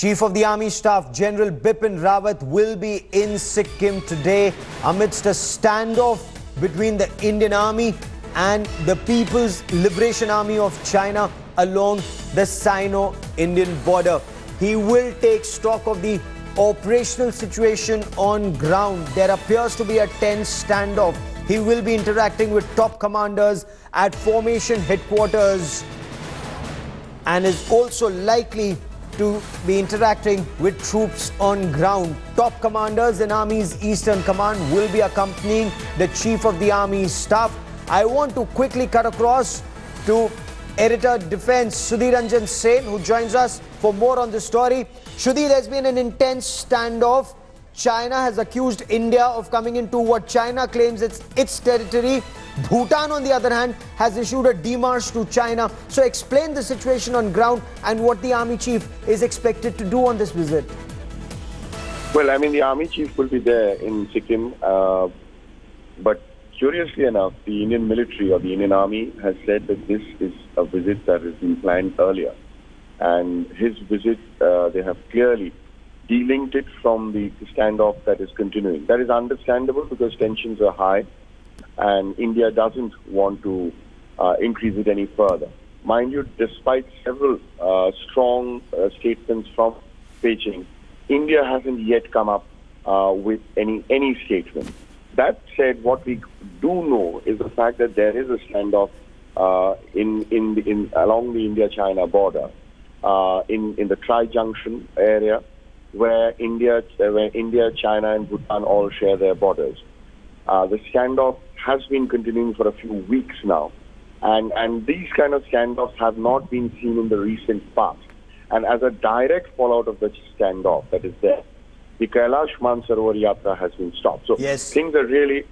Chief of the Army Staff, General Bipin Rawat, will be in Sikkim today amidst a standoff between the Indian Army and the People's Liberation Army of China along the Sino-Indian border. He will take stock of the operational situation on ground. There appears to be a tense standoff. He will be interacting with top commanders at formation headquarters and is also likely to be interacting with troops on ground. Top commanders in Army's Eastern Command will be accompanying the Chief of the Army Staff. I want to quickly cut across to Editor Defense Sudhir Ranjan Sen, who joins us for more on this story. Sudhir, there's been an intense standoff. China has accused India of coming into what China claims its territory. Bhutan, on the other hand, has issued a démarche to China. So explain the situation on ground and what the Army Chief is expected to do on this visit. Well, I mean, the Army Chief will be there in Sikkim, but curiously enough, the Indian military or the Indian Army has said that this is a visit that has been planned earlier. And his visit, they have clearly delinked it from the standoff that is continuing. That is understandable because tensions are high and India doesn't want to increase it any further. Mind you, despite several strong statements from Beijing, India hasn't yet come up with any statement. That said, what we do know is the fact that there is a standoff along the India-China border in the Tri-Junction area, where India, China, and Bhutan all share their borders. The standoff has been continuing for a few weeks now, and these kind of standoffs have not been seen in the recent past. And as a direct fallout of the standoff that is there, the Kailash Mansarovar Yatra has been stopped. So yes, things are really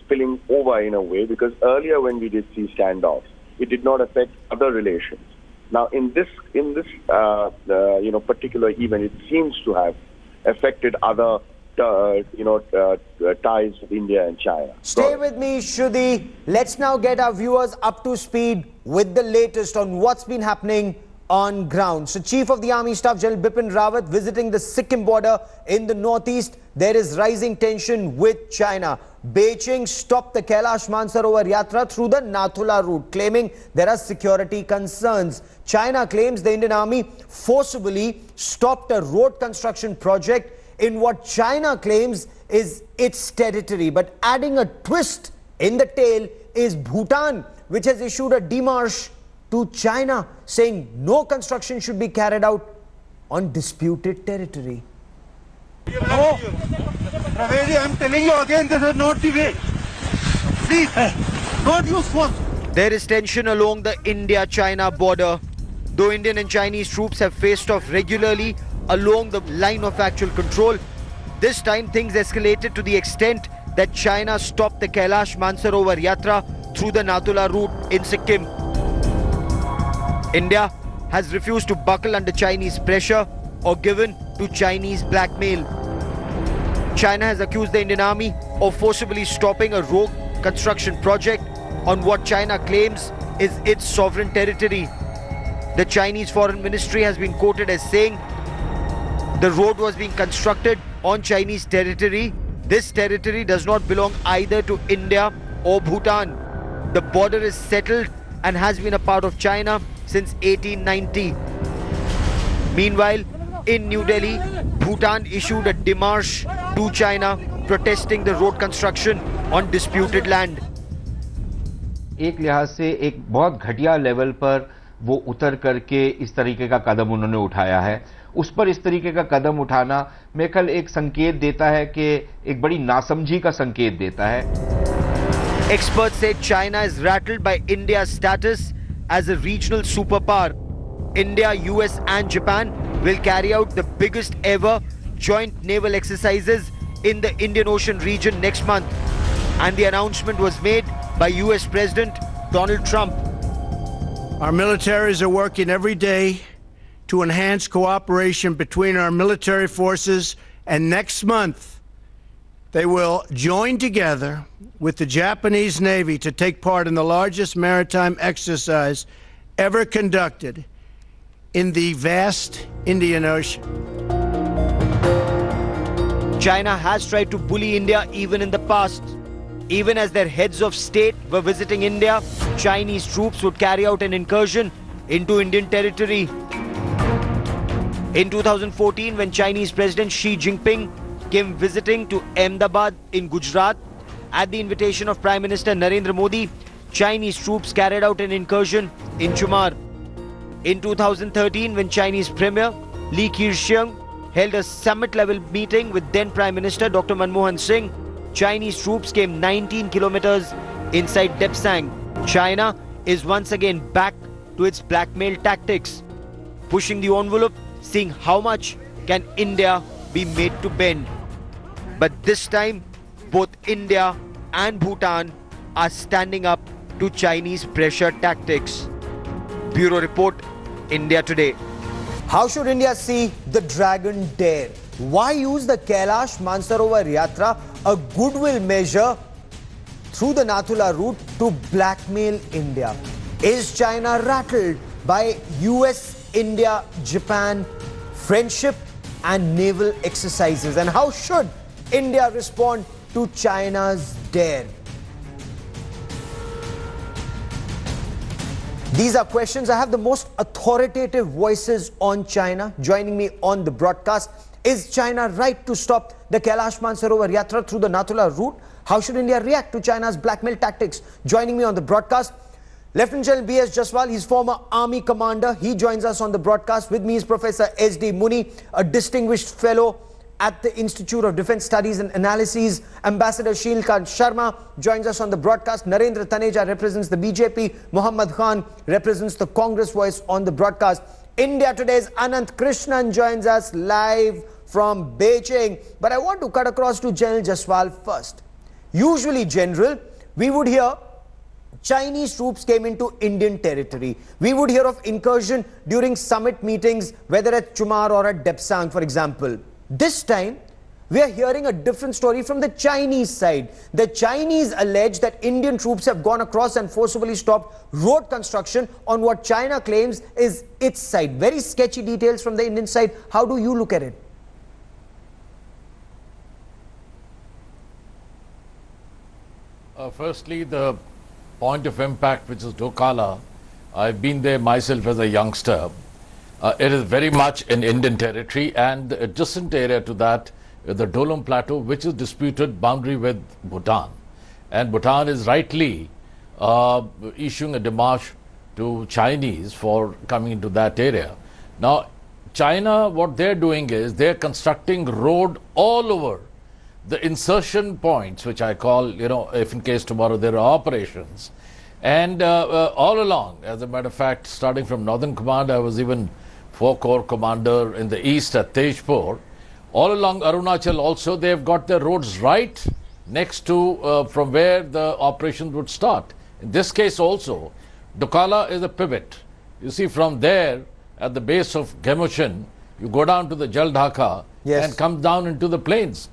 spilling over in a way, because earlier when we did see standoffs, it did not affect other relations. Now, in this particular event, it seems to have affected other ties with India and China. Stay with me, Shruti. Let's now get our viewers up to speed with the latest on what's been happening on ground. So, Chief of the Army Staff, General Bipin Rawat, visiting the Sikkim border in the northeast. There is rising tension with China. Beijing stopped the Kailash Mansarovar Yatra through the Nathula route, claiming there are security concerns. China claims the Indian Army forcibly stopped a road construction project in what China claims is its territory. But adding a twist in the tale is Bhutan, which has issued a démarche to China, saying no construction should be carried out on disputed territory. No, Ravedi, I'm telling you again, this is not the way. Please, don't use force. There is tension along the India-China border. Though Indian and Chinese troops have faced off regularly along the line of actual control, this time things escalated to the extent that China stopped the Kailash Mansarovar Yatra through the Nathula route in Sikkim. India has refused to buckle under Chinese pressure or given to Chinese blackmail. China has accused the Indian Army of forcibly stopping a road construction project on what China claims is its sovereign territory. The Chinese Foreign Ministry has been quoted as saying the road was being constructed on Chinese territory. This territory does not belong either to India or Bhutan. The border is settled and has been a part of China since 1890. Meanwhile, in New Delhi, Bhutan issued a démarche to China protesting the road construction on disputed land. एक लिहाज से एक बहुत घटिया level पर वो उतर करके इस तरीके का कदम उन्होंने उठाया है. उस पर इस तरीके का कदम उठाना मेरे ख्याल एक संकेत देता है कि एक बड़ी नासमझी का संकेत देता है. Experts say China is rattled by India's status as a regional superpower. India, US and Japan will carry out the biggest ever joint naval exercises in the Indian Ocean region next month. And the announcement was made by US President Donald Trump. Our militaries are working every day to enhance cooperation between our military forces, and next month they will join together with the Japanese Navy to take part in the largest maritime exercise ever conducted in the vast Indian Ocean. China has tried to bully India even in the past. Even as their heads of state were visiting India, Chinese troops would carry out an incursion into Indian territory. In 2014, when Chinese President Xi Jinping came visiting to Ahmedabad in Gujarat, at the invitation of Prime Minister Narendra Modi, Chinese troops carried out an incursion in Chumar. In 2013, when Chinese Premier Li Keqiang held a summit-level meeting with then Prime Minister Dr. Manmohan Singh, Chinese troops came 19 kilometers inside Depsang. China is once again back to its blackmail tactics, pushing the envelope, seeing how much can India be made to bend. But this time, both India and Bhutan are standing up to Chinese pressure tactics. Bureau Report, India Today. How should India see the Dragon Dare? Why use the Kailash Mansarovar Yatra, a goodwill measure through the Nathula route, to blackmail India? Is China rattled by US, India, Japan friendship and naval exercises? And how should India respond to China's dare? These are questions. I have the most authoritative voices on China joining me on the broadcast. Is China right to stop the Kailash Mansarovar Yatra through the Nathula route? How should India react to China's blackmail tactics? Joining me on the broadcast, Lieutenant General B.S. Jaswal. He's former Army commander. He joins us on the broadcast. With me is Professor S.D. Muni, a distinguished fellow at the Institute of Defence Studies and Analyses. Ambassador Shilkant Sharma joins us on the broadcast. Narendra Taneja represents the BJP. Muhammad Khan represents the Congress voice on the broadcast. India Today's Anant Krishnan joins us live from Beijing. But I want to cut across to General Jaswal first. Usually, General, we would hear Chinese troops came into Indian territory. We would hear of incursion during summit meetings, whether at Chumar or at Depsang, for example. This time, we are hearing a different story from the Chinese side. The Chinese allege that Indian troops have gone across and forcibly stopped road construction on what China claims is its side. Very sketchy details from the Indian side. How do you look at it? Firstly, the point of impact, which is Dokala, I've been there myself as a youngster. It is very much in Indian territory, and the adjacent area to that, the Dolom Plateau, which is disputed boundary with Bhutan. And Bhutan is rightly issuing a démarche to Chinese for coming into that area. Now, China, what they're doing is they're constructing road all over the insertion points, which I call, if in case tomorrow there are operations. And all along, as a matter of fact, starting from Northern Command, I was even 4 Corps commander in the east at Tejpur. All along Arunachal also, they have got their roads right next to from where the operations would start. In this case also, Dokala is a pivot. You see, from there, at the base of Gemoshin, you go down to the Jal Dhaka and come down into the plains.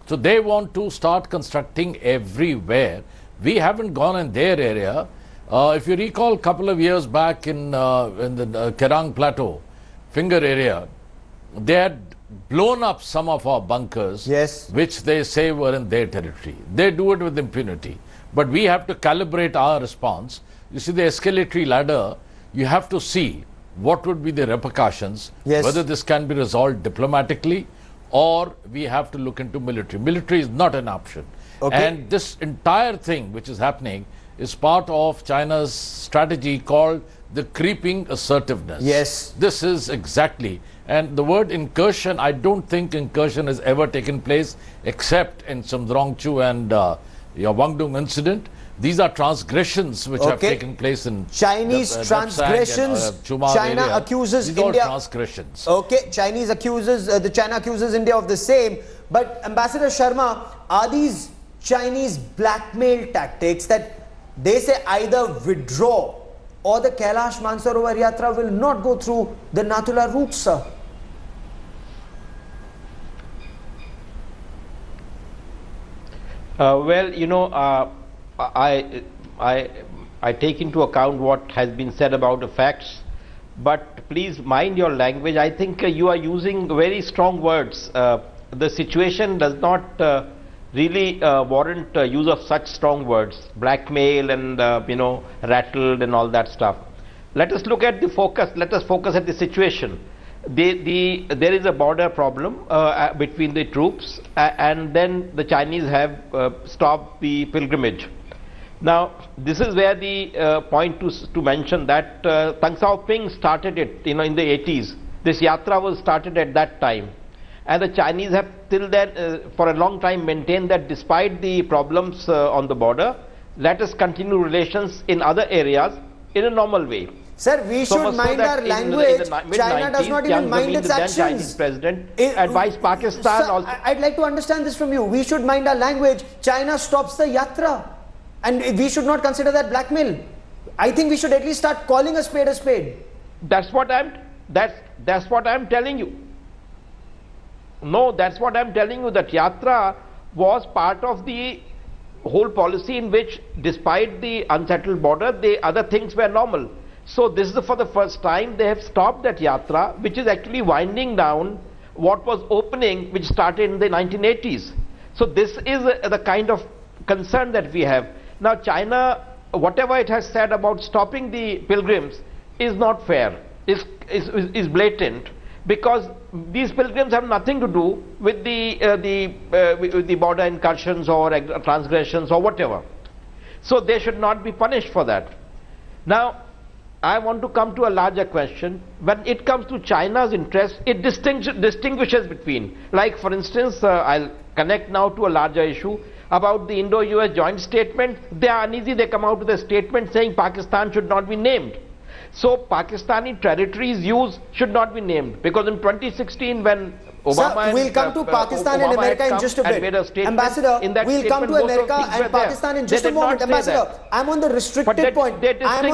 So they want to start constructing everywhere. We haven't gone in their area. If you recall, a couple of years back in the Kerang Plateau, Finger area, they had blown up some of our bunkers, which they say were in their territory. They do it with impunity. But we have to calibrate our response. You see, the escalatory ladder, you have to see what would be the repercussions, whether this can be resolved diplomatically, or we have to look into military. Military is not an option. And this entire thing which is happening is part of China's strategy called the creeping assertiveness. This is exactly. And the word incursion, I don't think incursion has ever taken place except in some Rongchu and Wangdong incident. These are transgressions which have taken place in Chinese transgressions. And, China area. accuses These India. All transgressions. Chinese accuses China accuses India of the same. But Ambassador Sharma, are these Chinese blackmail tactics that they say either withdraw or the Kailash Mansarovar Yatra will not go through the Nathula route, sir? I take into account what has been said about the facts. but please mind your language. I think you are using very strong words. The situation does not really warrant use of such strong words, blackmail and rattled and all that stuff. Let us look at the focus. Let us focus at the situation. There is a border problem between the troops, and then the Chinese have stopped the pilgrimage. Now, this is where the point to mention that Deng Xiaoping started it, in the 80s. This yatra was started at that time, and the Chinese have till then, for a long time, maintained that despite the problems on the border, let us continue relations in other areas in a normal way. Sir, we should mind our language. China does not even mind its actions. Chinese president advised Pakistan. Sir, also. I'd like to understand this from you. We should mind our language. China stops the yatra, and we should not consider that blackmail. I think we should at least start calling a spade a spade. That's what I'm telling you. No, that's what I'm telling you. That yatra was part of the whole policy in which, despite the unsettled border, the other things were normal. So this is for the first time they have stopped that yatra, which is actually winding down what was opening, which started in the 1980s. So this is the kind of concern that we have. Now China, whatever it has said about stopping the pilgrims is not fair, is blatant, because these pilgrims have nothing to do with the border incursions or transgressions or whatever. So they should not be punished for that. Now, I want to come to a larger question. When it comes to China's interest, it distinguishes between, like for instance, I'll connect now to a larger issue about the Indo-US joint statement. They are uneasy, they come out with a statement saying Pakistan should not be named. So Pakistani territories used should not be named, because in 2016 when Obama Sir, we'll come to Pakistan and America in just a bit. Ambassador, we'll come to America and Pakistan in just a moment. Ambassador, I'm on the restricted point. I'm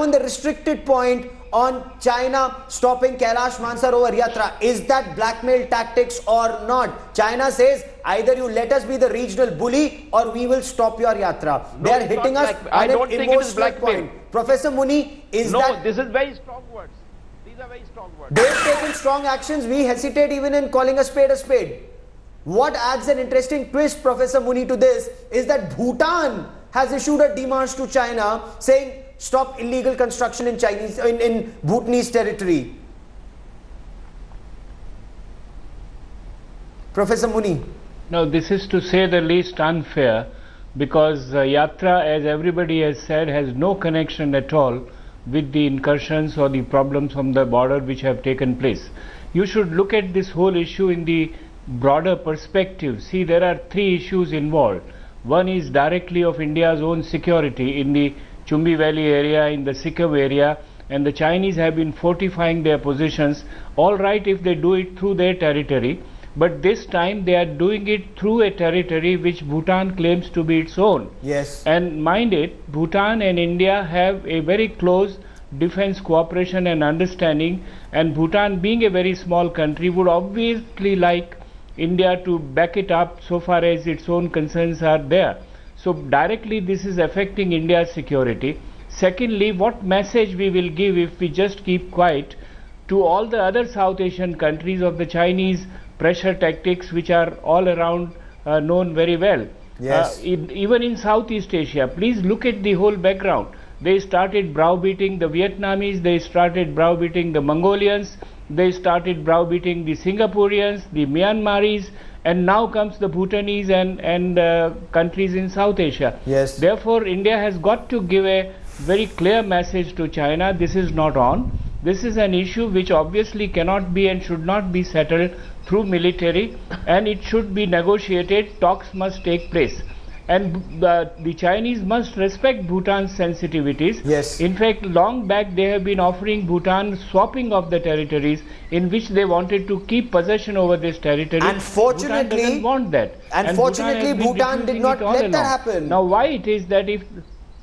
on the restricted point on China stopping Kailash Mansarovar Yatra. Is that blackmail tactics or not? China says either you let us be the regional bully or we will stop your yatra. No, they are hitting us I don't an think it is blackmail. point. Professor Muni, No, this is very strong words. These are very strong words. They've taken strong actions. We hesitate even in calling a spade a spade. What adds an interesting twist, Professor Muni, to this is that Bhutan has issued a demarche to China saying stop illegal construction in Bhutanese territory. Professor Muni. Now, this is to say the least unfair, because yatra, as everybody has said, has no connection at all with the incursions or the problems on the border which have taken place. You should look at this whole issue in the broader perspective. See, there are three issues involved. One is directly of India's own security in the Chumbi Valley area, in the Sikkim area, and the Chinese have been fortifying their positions. All right if they do it through their territory, but this time they are doing it through a territory which Bhutan claims to be its own. Yes. And mind it, Bhutan and India have a very close defense cooperation and understanding, and Bhutan, being a very small country, would obviously like India to back it up so far as its own concerns are there. So directly this is affecting India's security. Secondly, what message we will give if we just keep quiet to all the other South Asian countries of the Chinese pressure tactics, which are all around known very well. Yes. Even in Southeast Asia, please look at the whole background. They started browbeating the Vietnamese, they started browbeating the Mongolians, they started browbeating the Singaporeans, the Myanmaris, and now comes the Bhutanese and countries in South Asia. Yes. Therefore, India has got to give a very clear message to China. This is not on. This is an issue which obviously cannot be and should not be settled through military, and it should be negotiated. Talks must take place. And the Chinese must respect Bhutan's sensitivities. Yes. In fact, long back they have been offering Bhutan swapping of the territories in which they wanted to keep possession over this territory. Unfortunately, Bhutan doesn't want that. Unfortunately, Bhutan did not let that happen. Now, why it is that if...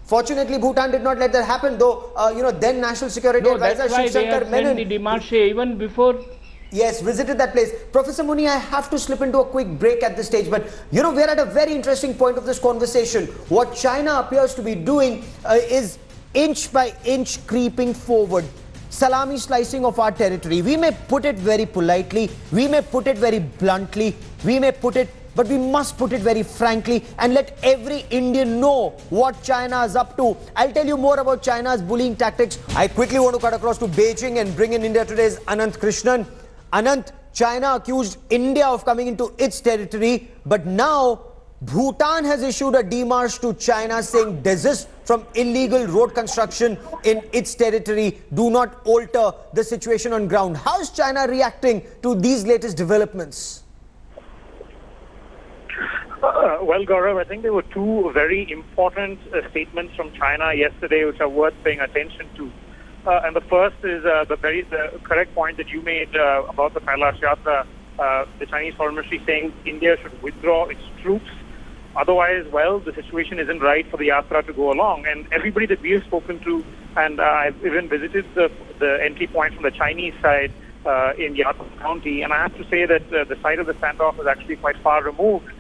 Fortunately, Bhutan did not let that happen, though, then National Security Advisor that's why Shiv they have Shankar Menon, sent the demarche even before... Yes, visited that place. Professor Muni, I have to slip into a quick break at this stage, but we're at a very interesting point of this conversation. What China appears to be doing is inch by inch creeping forward, salami slicing of our territory. We may put it very politely, we may put it very bluntly, we may put it, but we must put it very frankly and let every Indian know what China is up to. I'll tell you more about China's bullying tactics. I quickly want to cut across to Beijing and bring in India Today's Anant Krishnan. Anant, China accused India of coming into its territory, but now Bhutan has issued a démarche to China saying desist from illegal road construction in its territory. Do not alter the situation on ground. How is China reacting to these latest developments? Well, Gaurav, I think there were two very important statements from China yesterday which are worth paying attention to. And the first is the correct point that you made about the Kailash Yatra. The Chinese Foreign Ministry saying India should withdraw its troops. Otherwise, well, the situation isn't right for the Yatra to go along. And everybody that we have spoken to, and I've even visited the entry point from the Chinese side in Yatra County, and I have to say that the site of the standoff is actually quite far removed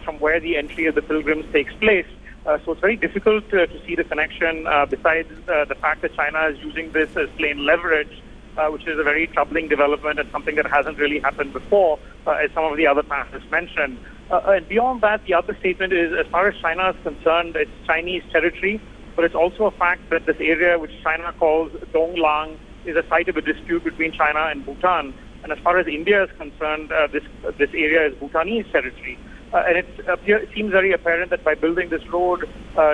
from where the entry of the pilgrims takes place. So it's very difficult to see the connection, besides the fact that China is using this as plain leverage, which is a very troubling development and something that hasn't really happened before, as some of the other panelists mentioned. And beyond that, the other statement is, as far as China is concerned, it's Chinese territory, but it's also a fact that this area, which China calls Donglang, is a site of a dispute between China and Bhutan. And as far as India is concerned, this area is Bhutanese territory. And it seems very apparent that by building this road,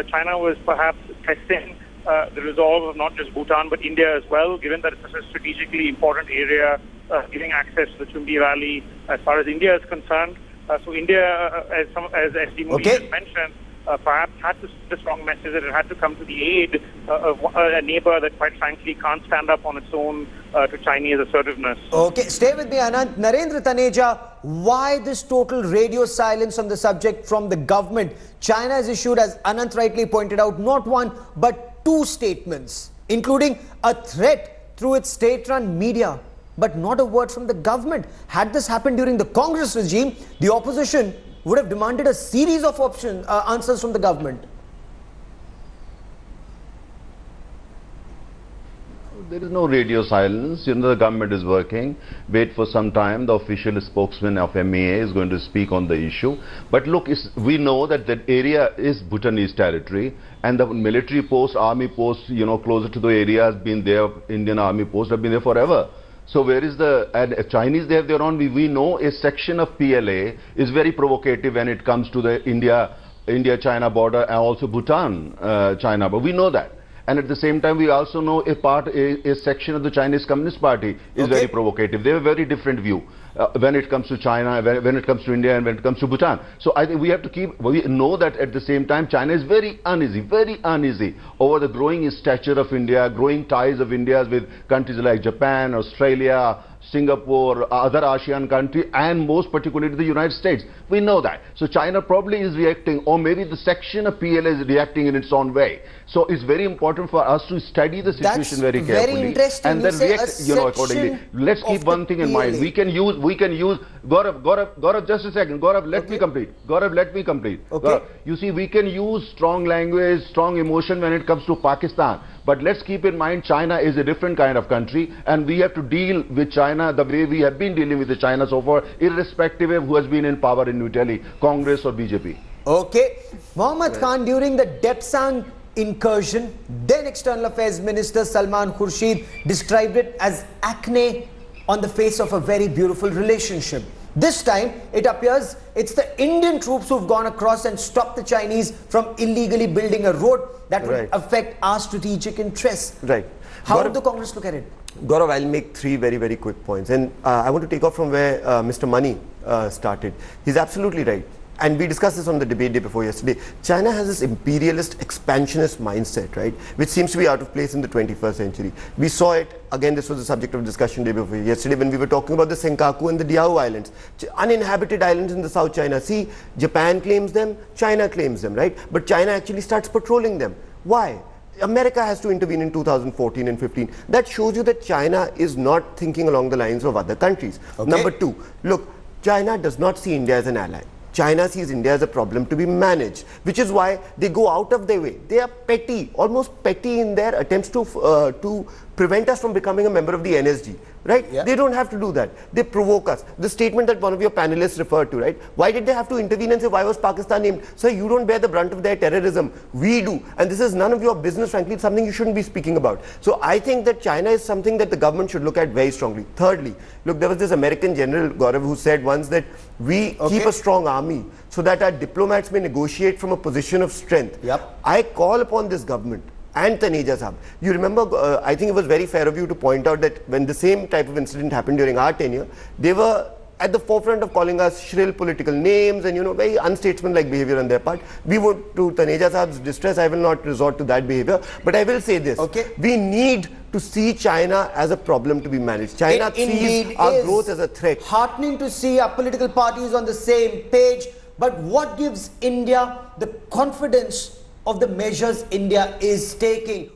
China was perhaps testing the resolve of not just Bhutan but India as well, given that it's such a strategically important area, giving access to the Chumbi Valley as far as India is concerned. So India, as SD Modi has mentioned, perhaps had to send a strong message that it had to come to the aid of a neighbor that, quite frankly, can't stand up on its own to Chinese assertiveness. Okay, stay with me, Anand. Narendra Taneja, why this total radio silence on the subject from the government? China has issued, as Anand rightly pointed out, not one but two statements, including a threat through its state-run media, but not a word from the government. Had this happened during the Congress regime, the opposition would have demanded a series of answers from the government. There is no radio silence. You know, the government is working. Wait for some time. The official spokesman of MEA is going to speak on the issue. But look, we know that that area is Bhutanese territory, and the military posts, army posts, you know, closer to the area has been there. Indian army posts have been there forever. So where is the Chinese? They have their own. We know a section of PLA is very provocative when it comes to the India-China border and also Bhutan-China. But we know that. And at the same time, we also know a section of the Chinese Communist Party is very provocative. They have a very different view when it comes to China, when it comes to India, and when it comes to Bhutan. So I think we have to we know that at the same time, China is very uneasy over the growing stature of India, growing ties of India with countries like Japan, Australia, Singapore, other ASEAN countries, and most particularly the United States. We know that. So China probably is reacting, or maybe the section of PLA is reacting in its own way. So it's very important for us to study the situation very carefully and then react, you know, accordingly. Let's keep one thing in mind. We can use Gaurav, just a second. Gaurav, let me complete. Gaurav, let me complete. Gaurav, you see, we can use strong language, strong emotion when it comes to Pakistan. But let's keep in mind, China is a different kind of country, and we have to deal with China the way we have been dealing with China so far, irrespective of who has been in power in New Delhi, Congress or BJP. Okay. Mohammad Khan, during the Depsang incursion, then External Affairs Minister Salman Khurshid described it as acne on the face of a very beautiful relationship. This time, it appears it's the Indian troops who've gone across and stopped the Chinese from illegally building a road that would affect our strategic interests. Right. How would the Congress look at it? Gaurav, I'll make three very quick points. And I want to take off from where Mr. Mani started. He's absolutely right. And we discussed this on the debate day before yesterday. China has this imperialist, expansionist mindset, right, which seems to be out of place in the 21st century. We saw it, again, this was the subject of discussion day before yesterday when we were talking about the Senkaku and the Diaoyu Islands, uninhabited islands in the South China Sea. Japan claims them, China claims them, right? But China actually starts patrolling them. Why? America has to intervene in 2014 and 15. That shows you that China is not thinking along the lines of other countries. Number two, look, China does not see India as an ally. China sees India as a problem to be managed, which is why they go out of their way. They are petty, almost petty in their attempts to prevent us from becoming a member of the NSG, right? Yeah. They don't have to do that. They provoke us. The statement that one of your panelists referred to, right? Why did they have to intervene and say, why was Pakistan named? Sir, you don't bear the brunt of their terrorism. We do. And this is none of your business, frankly. It's something you shouldn't be speaking about. So I think that China is something that the government should look at very strongly. Thirdly, look, there was this American general, Gaurav, who said once that we keep a strong army so that our diplomats may negotiate from a position of strength. Yep. I call upon this government and Taneja Sahab. You remember, I think it was very fair of you to point out that when the same type of incident happened during our tenure, they were at the forefront of calling us shrill political names and, you know, very unstatesmanlike behavior on their part. We would, to Taneja Sahab's distress, I will not resort to that behavior, but I will say this. We need to see China as a problem to be managed. China sees our growth as a threat. Heartening to see our political parties on the same page, but what gives India the confidence of the measures India is taking?